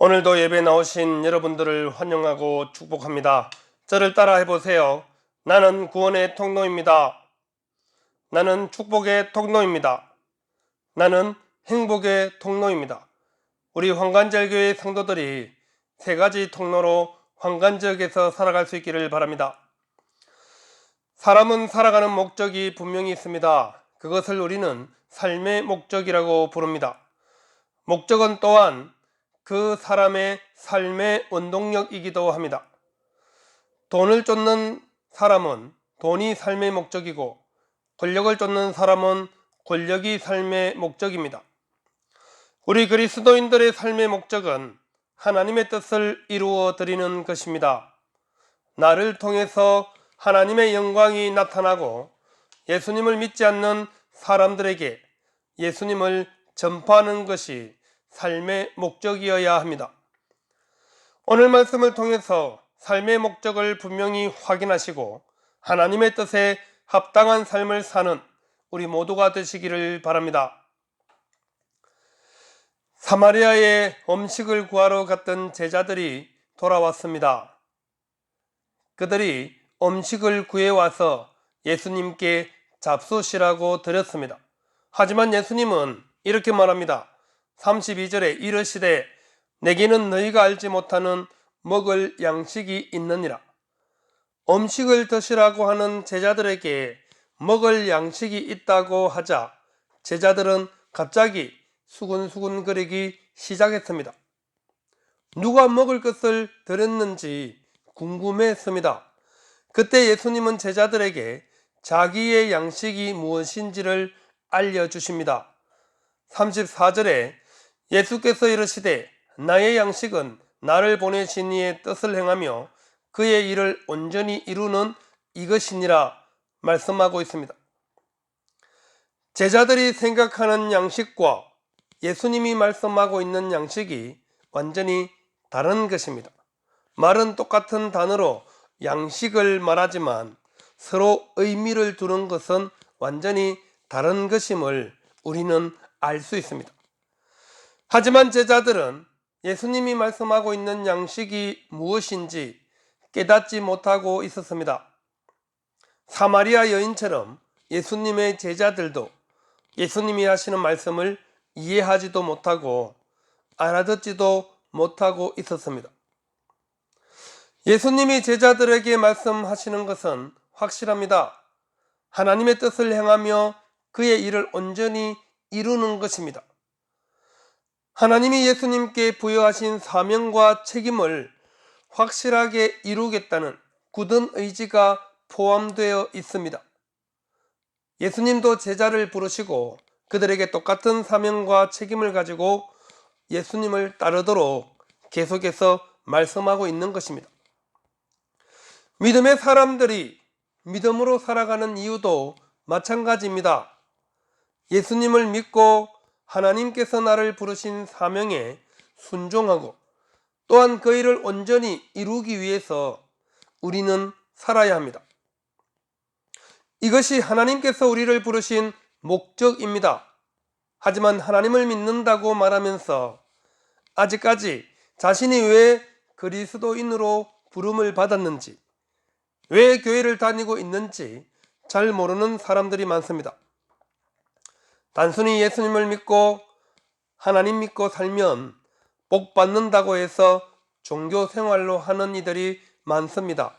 오늘도 예배 나오신 여러분들을 환영하고 축복합니다. 저를 따라 해보세요. 나는 구원의 통로입니다. 나는 축복의 통로입니다. 나는 행복의 통로입니다. 우리 황간절교회 성도들이 세 가지 통로로 황간지역에서 살아갈 수 있기를 바랍니다. 사람은 살아가는 목적이 분명히 있습니다. 그것을 우리는 삶의 목적이라고 부릅니다. 목적은 또한 그 사람의 삶의 원동력이기도 합니다. 돈을 쫓는 사람은 돈이 삶의 목적이고, 권력을 쫓는 사람은 권력이 삶의 목적입니다. 우리 그리스도인들의 삶의 목적은 하나님의 뜻을 이루어 드리는 것입니다. 나를 통해서 하나님의 영광이 나타나고 예수님을 믿지 않는 사람들에게 예수님을 전파하는 것이 삶의 목적이어야 합니다. 오늘 말씀을 통해서 삶의 목적을 분명히 확인하시고 하나님의 뜻에 합당한 삶을 사는 우리 모두가 되시기를 바랍니다. 사마리아에 음식을 구하러 갔던 제자들이 돌아왔습니다. 그들이 음식을 구해와서 예수님께 잡수시라고 드렸습니다. 하지만 예수님은 이렇게 말합니다. 32절에 이르시되 내게는 너희가 알지 못하는 먹을 양식이 있느니라. 음식을 드시라고 하는 제자들에게 먹을 양식이 있다고 하자 제자들은 갑자기 수근수근거리기 시작했습니다. 누가 먹을 것을 드렸는지 궁금했습니다. 그때 예수님은 제자들에게 자기의 양식이 무엇인지를 알려주십니다. 34절에 예수께서 이르시되 나의 양식은 나를 보내신 이의 뜻을 행하며 그의 일을 온전히 이루는 이것이니라 말씀하고 있습니다. 제자들이 생각하는 양식과 예수님이 말씀하고 있는 양식이 완전히 다른 것입니다. 말은 똑같은 단어로 양식을 말하지만 서로 의미를 두는 것은 완전히 다른 것임을 우리는 알 수 있습니다. 하지만 제자들은 예수님이 말씀하고 있는 양식이 무엇인지 깨닫지 못하고 있었습니다. 사마리아 여인처럼 예수님의 제자들도 예수님이 하시는 말씀을 이해하지도 못하고 알아듣지도 못하고 있었습니다. 예수님이 제자들에게 말씀하시는 것은 확실합니다. 하나님의 뜻을 행하며 그의 일을 온전히 이루는 것입니다. 하나님이 예수님께 부여하신 사명과 책임을 확실하게 이루겠다는 굳은 의지가 포함되어 있습니다. 예수님도 제자를 부르시고 그들에게 똑같은 사명과 책임을 가지고 예수님을 따르도록 계속해서 말씀하고 있는 것입니다. 믿음의 사람들이 믿음으로 살아가는 이유도 마찬가지입니다. 예수님을 믿고 하나님께서 나를 부르신 사명에 순종하고 또한 그 일을 온전히 이루기 위해서 우리는 살아야 합니다. 이것이 하나님께서 우리를 부르신 목적입니다. 하지만 하나님을 믿는다고 말하면서 아직까지 자신이 왜 그리스도인으로 부름을 받았는지, 왜 교회를 다니고 있는지 잘 모르는 사람들이 많습니다. 단순히 예수님을 믿고 하나님 믿고 살면 복 받는다고 해서 종교 생활로 하는 이들이 많습니다.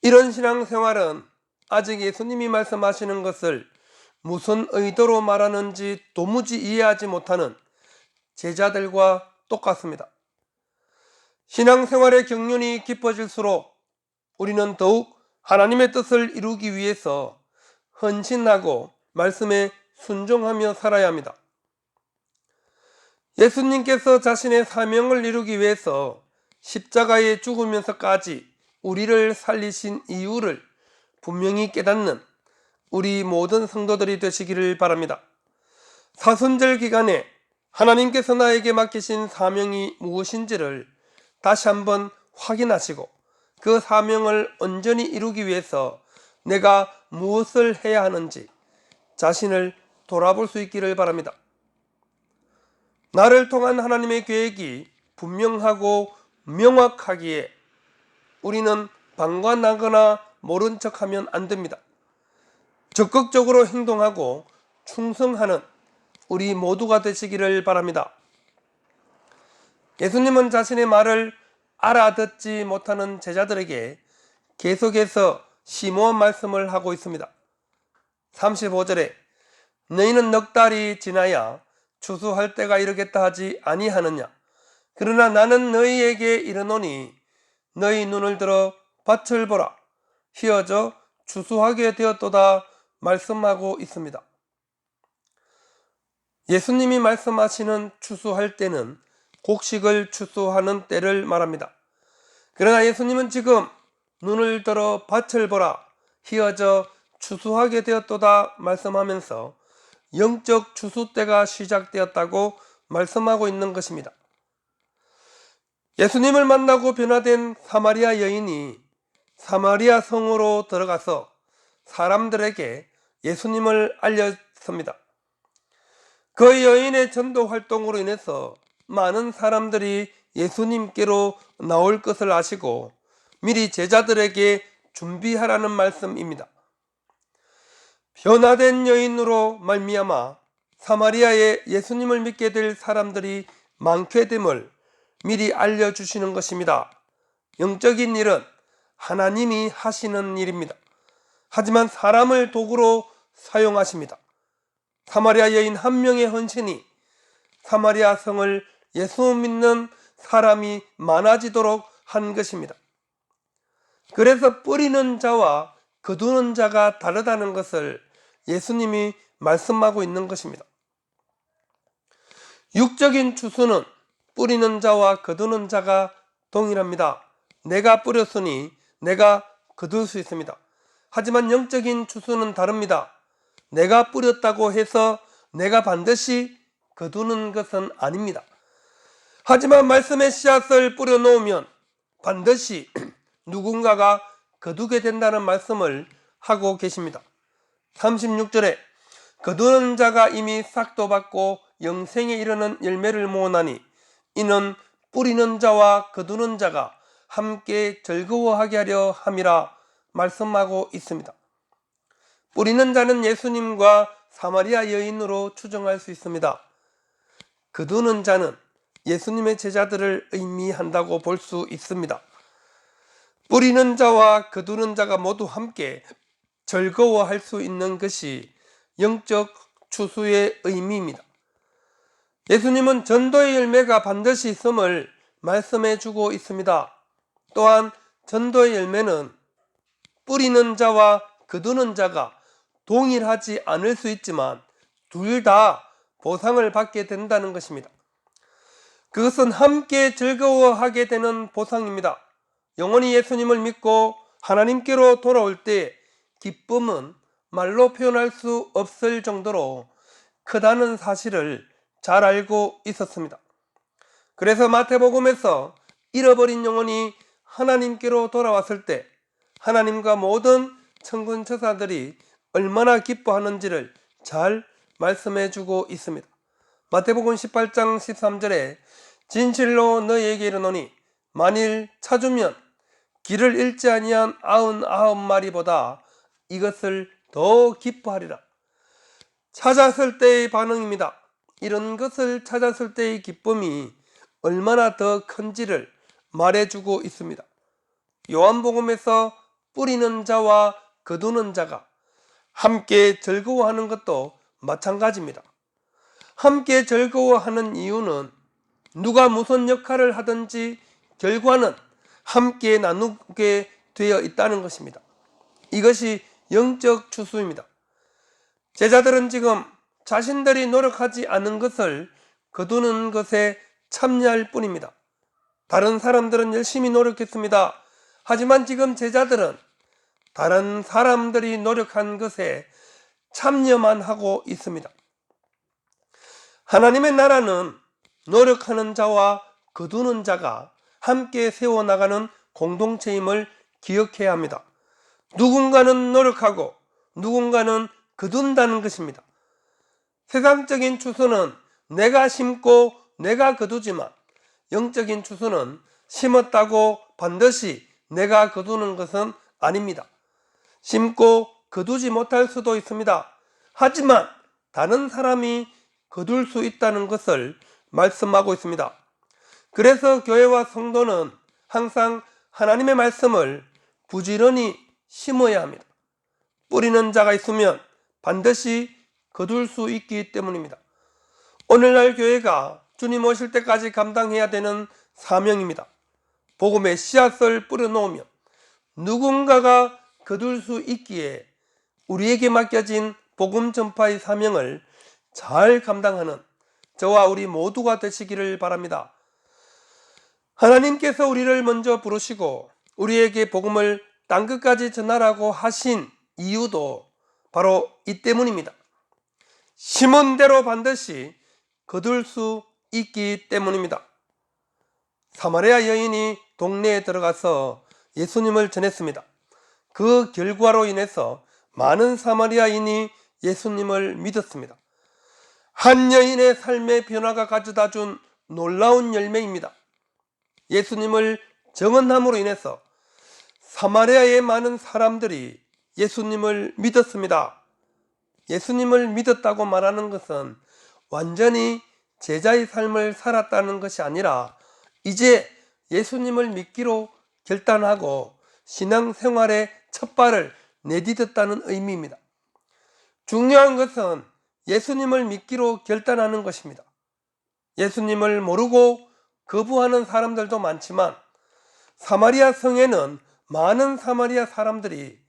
이런 신앙생활은 아직 예수님이 말씀하시는 것을 무슨 의도로 말하는지 도무지 이해하지 못하는 제자들과 똑같습니다. 신앙생활의 경륜이 깊어질수록 우리는 더욱 하나님의 뜻을 이루기 위해서 헌신하고 말씀에 순종하며 살아야 합니다. 예수님께서 자신의 사명을 이루기 위해서 십자가에 죽으면서까지 우리를 살리신 이유를 분명히 깨닫는 우리 모든 성도들이 되시기를 바랍니다. 사순절 기간에 하나님께서 나에게 맡기신 사명이 무엇인지를 다시 한번 확인하시고 그 사명을 온전히 이루기 위해서 내가 무엇을 해야 하는지 자신을 돌아볼 수 있기를 바랍니다. 나를 통한 하나님의 계획이 분명하고 명확하기에 우리는 방관하거나 모른 척하면 안 됩니다. 적극적으로 행동하고 충성하는 우리 모두가 되시기를 바랍니다. 예수님은 자신의 말을 알아듣지 못하는 제자들에게 계속해서 심오한 말씀을 하고 있습니다. 35절에 너희는 넉 달이 지나야 추수할 때가 이르겠다 하지 아니하느냐. 그러나 나는 너희에게 이르노니 너희 눈을 들어 밭을 보라. 휘어져 추수하게 되었도다 말씀하고 있습니다. 예수님이 말씀하시는 추수할 때는 곡식을 추수하는 때를 말합니다. 그러나 예수님은 지금 눈을 들어 밭을 보라. 휘어져 추수하게 되었도다 말씀하면서 영적 추수 때가 시작되었다고 말씀하고 있는 것입니다. 예수님을 만나고 변화된 사마리아 여인이 사마리아 성으로 들어가서 사람들에게 예수님을 알렸습니다. 그 여인의 전도 활동으로 인해서 많은 사람들이 예수님께로 나올 것을 아시고 미리 제자들에게 준비하라는 말씀입니다. 변화된 여인으로 말미암아 사마리아에 예수님을 믿게 될 사람들이 많게 됨을 미리 알려주시는 것입니다. 영적인 일은 하나님이 하시는 일입니다. 하지만 사람을 도구로 사용하십니다. 사마리아 여인 한 명의 헌신이 사마리아 성을 예수 믿는 사람이 많아지도록 한 것입니다. 그래서 뿌리는 자와 거두는 자가 다르다는 것을 예수님이 말씀하고 있는 것입니다. 육적인 추수는 뿌리는 자와 거두는 자가 동일합니다. 내가 뿌렸으니 내가 거둘 수 있습니다. 하지만 영적인 추수는 다릅니다. 내가 뿌렸다고 해서 내가 반드시 거두는 것은 아닙니다. 하지만 말씀의 씨앗을 뿌려놓으면 반드시 누군가가 거두게 된다는 말씀을 하고 계십니다. 36절에 거두는 자가 이미 싹도 받고 영생에 이르는 열매를 모으나니 이는 뿌리는 자와 거두는 자가 함께 즐거워하게 하려 함이라 말씀하고 있습니다. 뿌리는 자는 예수님과 사마리아 여인으로 추정할 수 있습니다. 거두는 자는 예수님의 제자들을 의미한다고 볼 수 있습니다. 뿌리는 자와 거두는 자가 모두 함께 즐거워할 수 있는 것이 영적 추수의 의미입니다. 예수님은 전도의 열매가 반드시 있음을 말씀해 주고 있습니다. 또한 전도의 열매는 뿌리는 자와 거두는 자가 동일하지 않을 수 있지만 둘 다 보상을 받게 된다는 것입니다. 그것은 함께 즐거워하게 되는 보상입니다. 영원히 예수님을 믿고 하나님께로 돌아올 때 기쁨은 말로 표현할 수 없을 정도로 크다는 사실을 잘 알고 있었습니다. 그래서 마태복음에서 잃어버린 영혼이 하나님께로 돌아왔을 때 하나님과 모든 천군 천사들이 얼마나 기뻐하는지를 잘 말씀해 주고 있습니다. 마태복음 18장 13절에 진실로 너희에게 이르노니 만일 찾으면 길을 잃지 아니한 99마리보다 이것을 더 기뻐하리라. 찾았을 때의 반응입니다. 이런 것을 찾았을 때의 기쁨이 얼마나 더 큰지를 말해주고 있습니다. 요한복음에서 뿌리는 자와 거두는 자가 함께 즐거워하는 것도 마찬가지입니다. 함께 즐거워하는 이유는 누가 무슨 역할을 하든지 결과는 함께 나누게 되어 있다는 것입니다. 이것이 영적 추수입니다. 제자들은 지금 자신들이 노력하지 않은 것을 거두는 것에 참여할 뿐입니다. 다른 사람들은 열심히 노력했습니다. 하지만 지금 제자들은 다른 사람들이 노력한 것에 참여만 하고 있습니다. 하나님의 나라는 노력하는 자와 거두는 자가 함께 세워나가는 공동체임을 기억해야 합니다. 누군가는 노력하고 누군가는 거둔다는 것입니다. 세상적인 추수는 내가 심고 내가 거두지만 영적인 추수는 심었다고 반드시 내가 거두는 것은 아닙니다. 심고 거두지 못할 수도 있습니다. 하지만 다른 사람이 거둘 수 있다는 것을 말씀하고 있습니다. 그래서 교회와 성도는 항상 하나님의 말씀을 부지런히 심어야 합니다. 뿌리는 자가 있으면 반드시 거둘 수 있기 때문입니다. 오늘날 교회가 주님 오실 때까지 감당해야 되는 사명입니다. 복음의 씨앗을 뿌려놓으면 누군가가 거둘 수 있기에 우리에게 맡겨진 복음 전파의 사명을 잘 감당하는 저와 우리 모두가 되시기를 바랍니다. 하나님께서 우리를 먼저 부르시고 우리에게 복음을 땅끝까지 전하라고 하신 이유도 바로 이 때문입니다. 심은 대로 반드시 거둘 수 있기 때문입니다. 사마리아 여인이 동네에 들어가서 예수님을 전했습니다. 그 결과로 인해서 많은 사마리아인이 예수님을 믿었습니다. 한 여인의 삶의 변화가 가져다 준 놀라운 열매입니다. 예수님을 증언함으로 인해서 사마리아의 많은 사람들이 예수님을 믿었습니다. 예수님을 믿었다고 말하는 것은 완전히 제자의 삶을 살았다는 것이 아니라 이제 예수님을 믿기로 결단하고 신앙생활의 첫 발을 내딛었다는 의미입니다. 중요한 것은 예수님을 믿기로 결단하는 것입니다. 예수님을 모르고 거부하는 사람들도 많지만 사마리아 성에는 많은 사마리아 사람들이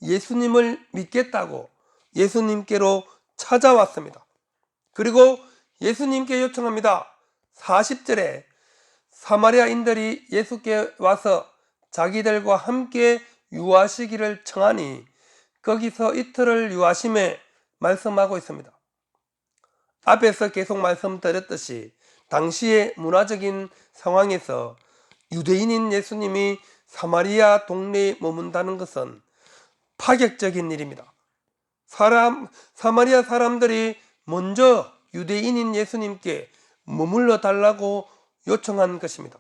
예수님을 믿겠다고 예수님께로 찾아왔습니다. 그리고 예수님께 요청합니다. 40절에 사마리아인들이 예수께 와서 자기들과 함께 유하시기를 청하니 거기서 이틀을 유하심에 말씀하고 있습니다. 앞에서 계속 말씀드렸듯이 당시의 문화적인 상황에서 유대인인 예수님이 사마리아 동네에 머문다는 것은 파격적인 일입니다. 사마리아 사람들이 먼저 유대인인 예수님께 머물러 달라고 요청한 것입니다.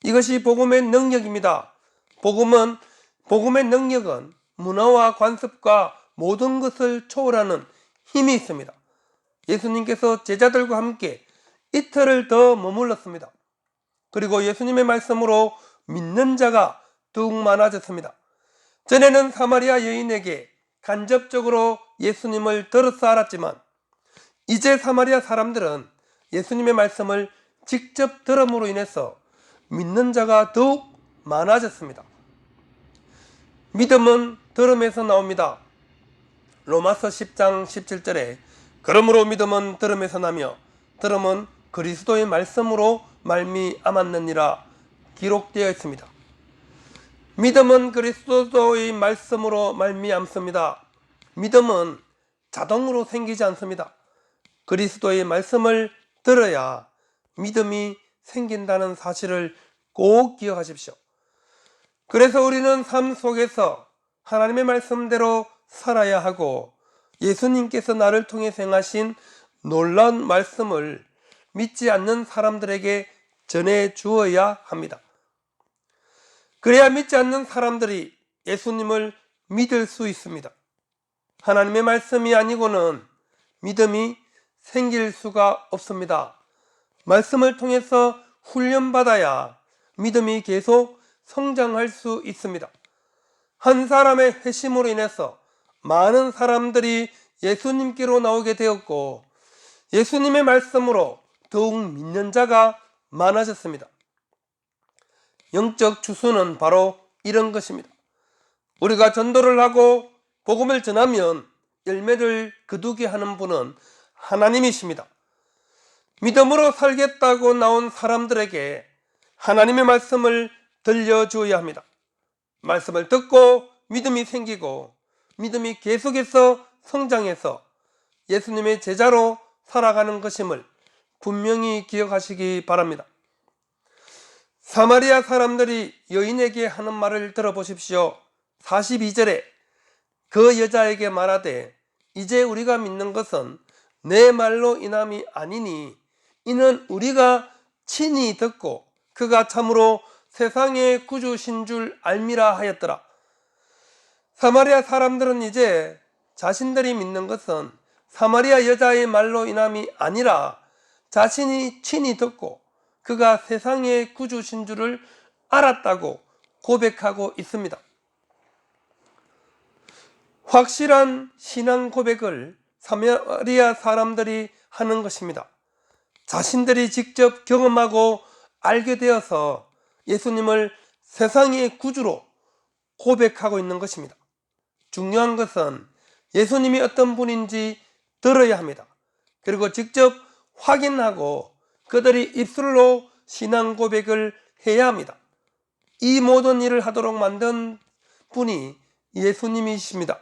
이것이 복음의 능력입니다. 복음의 능력은 문화와 관습과 모든 것을 초월하는 힘이 있습니다. 예수님께서 제자들과 함께 이틀을 더 머물렀습니다. 그리고 예수님의 말씀으로 믿는 자가 더욱 많아졌습니다. 전에는 사마리아 여인에게 간접적으로 예수님을 들어서 알았지만 이제 사마리아 사람들은 예수님의 말씀을 직접 들음으로 인해서 믿는 자가 더욱 많아졌습니다. 믿음은 들음에서 나옵니다. 로마서 10장 17절에 그러므로 믿음은 들음에서 나며 들음은 그리스도의 말씀으로 말미암았느니라 기록되어 있습니다. 믿음은 그리스도의 말씀으로 말미암습니다. 믿음은 자동으로 생기지 않습니다. 그리스도의 말씀을 들어야 믿음이 생긴다는 사실을 꼭 기억하십시오. 그래서 우리는 삶 속에서 하나님의 말씀대로 살아야 하고 예수님께서 나를 통해 행하신 놀라운 말씀을 믿지 않는 사람들에게 전해 주어야 합니다. 그래야 믿지 않는 사람들이 예수님을 믿을 수 있습니다. 하나님의 말씀이 아니고는 믿음이 생길 수가 없습니다. 말씀을 통해서 훈련받아야 믿음이 계속 성장할 수 있습니다. 한 사람의 회심으로 인해서 많은 사람들이 예수님께로 나오게 되었고 예수님의 말씀으로 더욱 믿는 자가 많아졌습니다. 영적 추수는 바로 이런 것입니다. 우리가 전도를 하고 복음을 전하면 열매를 거두게 하는 분은 하나님이십니다. 믿음으로 살겠다고 나온 사람들에게 하나님의 말씀을 들려주어야 합니다. 말씀을 듣고 믿음이 생기고 믿음이 계속해서 성장해서 예수님의 제자로 살아가는 것임을 분명히 기억하시기 바랍니다. 사마리아 사람들이 여인에게 하는 말을 들어보십시오. 42절에 그 여자에게 말하되 이제 우리가 믿는 것은 내 말로 인함이 아니니 이는 우리가 친히 듣고 그가 참으로 세상의 구주신 줄 알미라 하였더라. 사마리아 사람들은 이제 자신들이 믿는 것은 사마리아 여자의 말로 인함이 아니라 자신이 친히 듣고 그가 세상의 구주신 줄을 알았다고 고백하고 있습니다. 확실한 신앙 고백을 사마리아 사람들이 하는 것입니다. 자신들이 직접 경험하고 알게 되어서 예수님을 세상의 구주로 고백하고 있는 것입니다. 중요한 것은 예수님이 어떤 분인지 들어야 합니다. 그리고 직접 확인하고 그들이 입술로 신앙 고백을 해야 합니다. 이 모든 일을 하도록 만든 분이 예수님이십니다.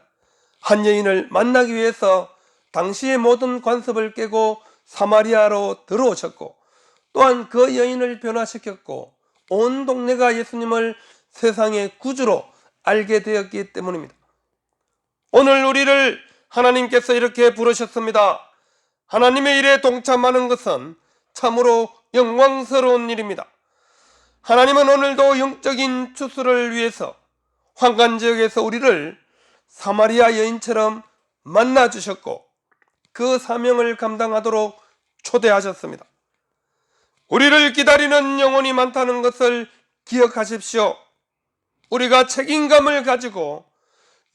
한 여인을 만나기 위해서 당시의 모든 관습을 깨고 사마리아로 들어오셨고, 또한 그 여인을 변화시켰고 온 동네가 예수님을 세상의 구주로 알게 되었기 때문입니다. 오늘 우리를 하나님께서 이렇게 부르셨습니다. 하나님의 일에 동참하는 것은 참으로 영광스러운 일입니다. 하나님은 오늘도 영적인 추수를 위해서 환관지역에서 우리를 사마리아 여인처럼 만나주셨고 그 사명을 감당하도록 초대하셨습니다. 우리를 기다리는 영혼이 많다는 것을 기억하십시오. 우리가 책임감을 가지고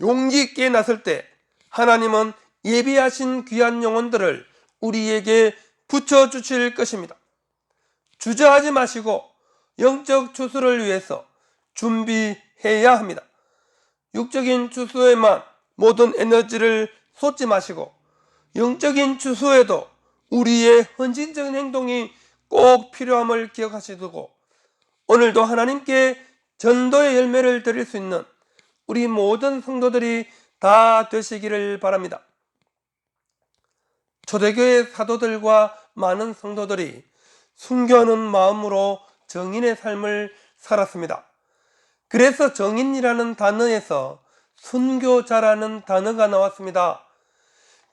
용기 있게 나설 때 하나님은 예비하신 귀한 영혼들을 우리에게 붙여주실 것입니다. 주저하지 마시고 영적 추수를 위해서 준비해야 합니다. 육적인 추수에만 모든 에너지를 쏟지 마시고 영적인 추수에도 우리의 헌신적인 행동이 꼭 필요함을 기억하시고 오늘도 하나님께 전도의 열매를 드릴 수 있는 우리 모든 성도들이 다 되시기를 바랍니다. 초대교회 사도들과 많은 성도들이 순교하는 마음으로 정인의 삶을 살았습니다. 그래서 정인이라는 단어에서 순교자라는 단어가 나왔습니다.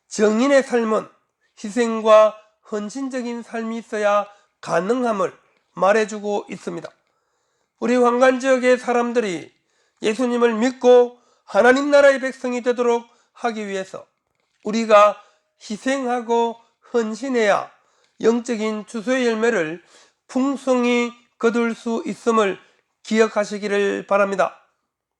정인의 삶은 희생과 헌신적인 삶이 있어야 가능함을 말해주고 있습니다. 우리 황간지역의 사람들이 예수님을 믿고 하나님 나라의 백성이 되도록 하기 위해서 우리가 희생하고 헌신해야 영적인 추수의 열매를 풍성히 거둘 수 있음을 기억하시기를 바랍니다.